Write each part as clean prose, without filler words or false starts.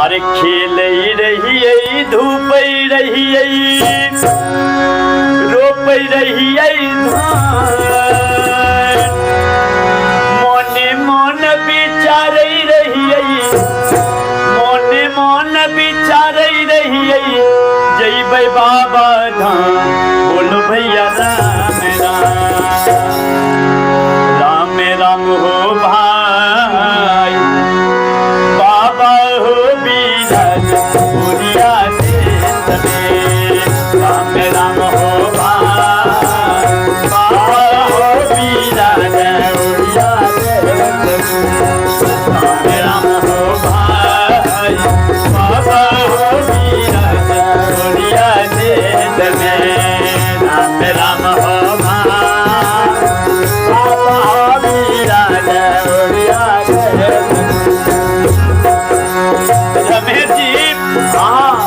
अरे खेल रही धूप रही रोप रही मोने मन विचार रही मोने मन विचार रही जय बाबा धाम बोलो भैया राम राम राम राम हो भाई बाबा हो बीराज पुरिया देश में राम राम हो भाई बाबा हो बीराज पुरिया देश में राम राम हो भाई बाबा हो बीराज पुरिया देश में राम राम हो भाई बाबा हो बीराज पुरिया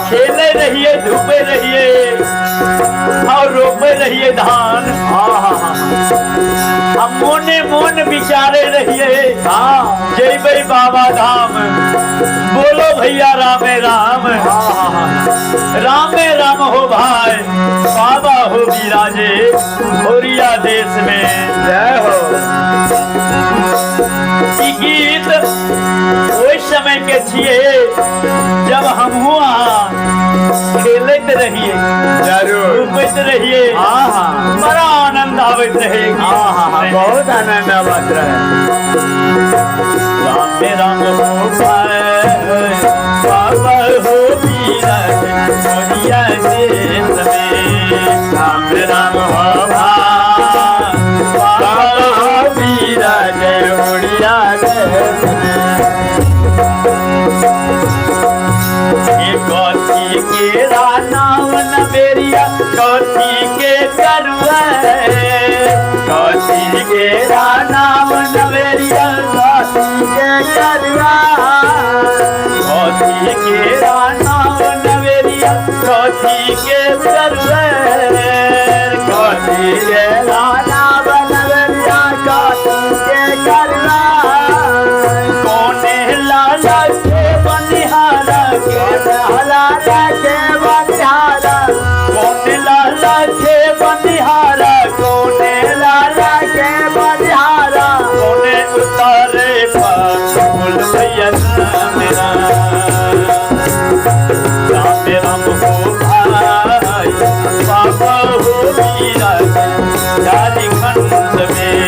खेले रहिए धूपे रहिए और रोपे रहिए धान। हम मोने मोन विचारे रहिए जय भाई बाबा धाम बोलो भैया राम राम राम राम हो भाई बाबा हो विराजे भोरिया देश में जय हो। गीत उस समय के छिए जब हम हुआ खेलत रहिए घूमत रहिए बड़ा आनंद आवत रहे बहुत आनंद आवत रहे। राम राम हो बाबा हो बीराज पुरिया देश में राम राम हो बाबा हो बीराज पुरिया देश कथी के नाम नवेरिया कथी के करुआ कथी के नाम नवेरिया कथी के करुआ कथी के नाम नवेरिया कथी के करुआ कथी के नाम नवेरिया कथी के करुआ कोने लाला के बनिहारा के कौन लाला के बनिहारा कौन लाला के बनिहारा कौन उतारे बोल भैया मेरा राम राम हो भाई बाबा हो बीराज झारखंड में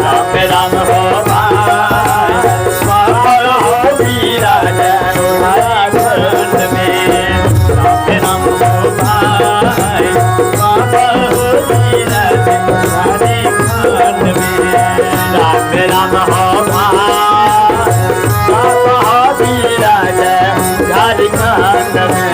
राम राम हो भाई बाबा हो बीराज झारखंड में राम राम हो भाई बाबा हो बीराज झारखंड में राम राम हो भाई बाबा हो बीराज झारखंड में।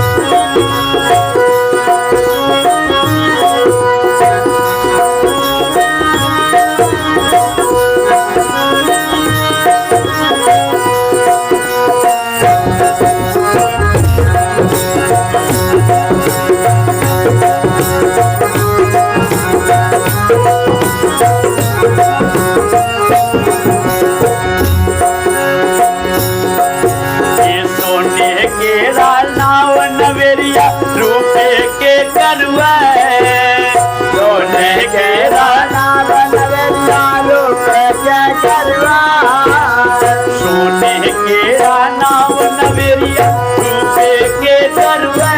रूपे के करुआ सोने के नाम नवेरिया रूपे के करुआ सोने के नाम नवेरिया रूपे के करुआ सोने के नाम नवेरिया रूपे के करुआ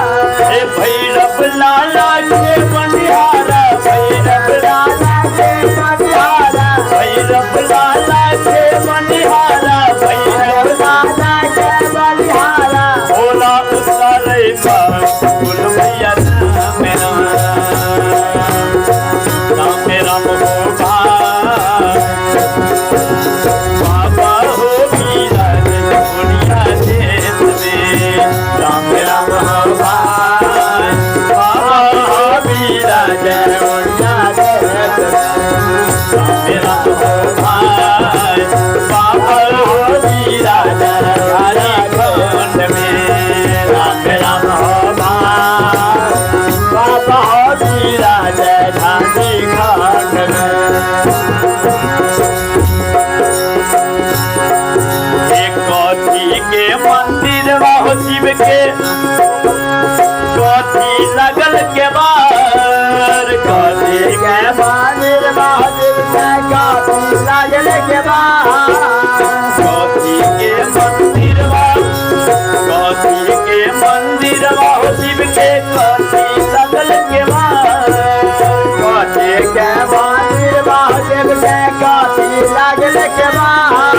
भैरव लाला के बनिहारा भैरव लाला के बनिहारा भैरव लाला के बनिहारा भैरव लाला के बनिहारा भोला उतारे बोल भैया राम राम हो भाई लगल के बार काशी के मंदिर महादेव के काशी लगल के बार काशी के मंदिर काशी के मंदिर शिव के काशी लगल के बार काशी के मंदिर महादेव के काशी लगल के बार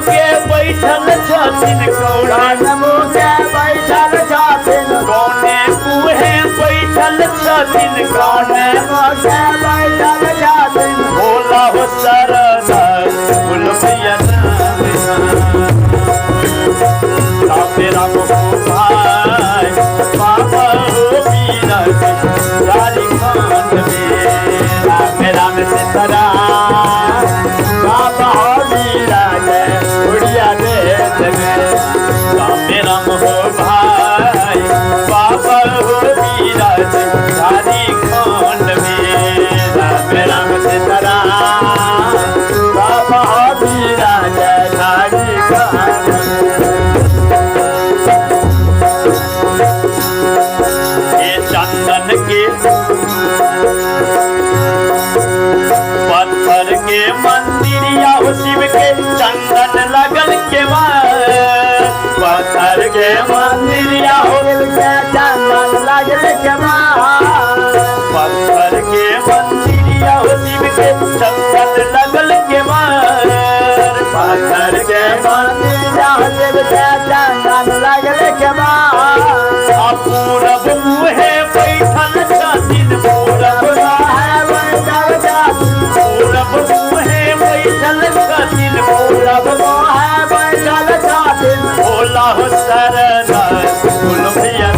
के बैठल छथिन कौन मुँह के बैठल छथिन कौने मुँहे बैठल छथिन कौने मुँह के बैठल छथिन भोला हो सरदार बोल भैया राम राम हो भाई बाबा हो वीरा रारी खान में राम राम सीताराम बाबा हो वीरा राम राम हो भाई बाबा हो वीराज धारी खंड में राम राम सीताराम बाबा हो वीराज धारी खंड ये चंदन के पत्थर के मंदिर या शिव के चंदन लगल के पत्थर के मंदिर या के चंदन लगल के पत्थर के मंदिर या शिव के चंदन लगल के पत्थर के मंदिर या शिव के चंदन लगल के पूरब मुँहे बैठल छथिन पूरब पूरब मुँहे बैठल छथिन पूरब मुँहे बैठल छथिन भोला हो सरदार बोल भैया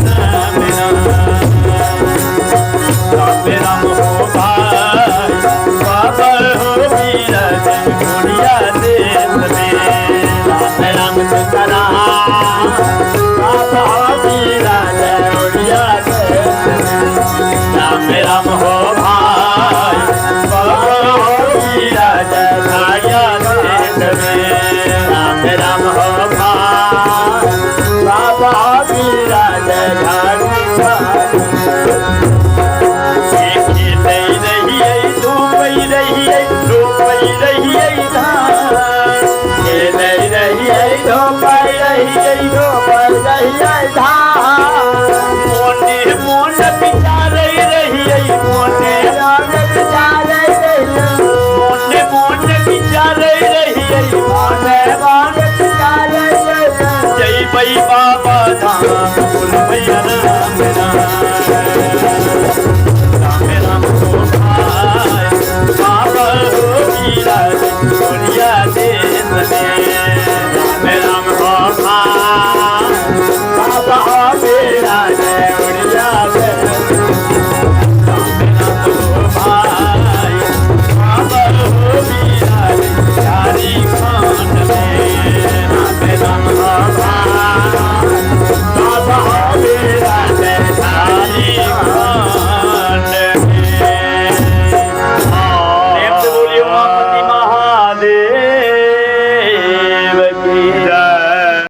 राम राम हो भाई बाबा हो वीरा गुड़िया देश में राम राम सीताराम बाबा हो वीरा गुड़िया देश में राम राम हो भाई बाबा हो वीरा छाया देश में राम राम हो भाई बाबा वीरा झाड़ी डूबई रहिए डूबई रहिए मोने मोन बिचारे रहिए मोने मोने मोन बिचारे रहिए मोने जय बाबा धाम बोल भैया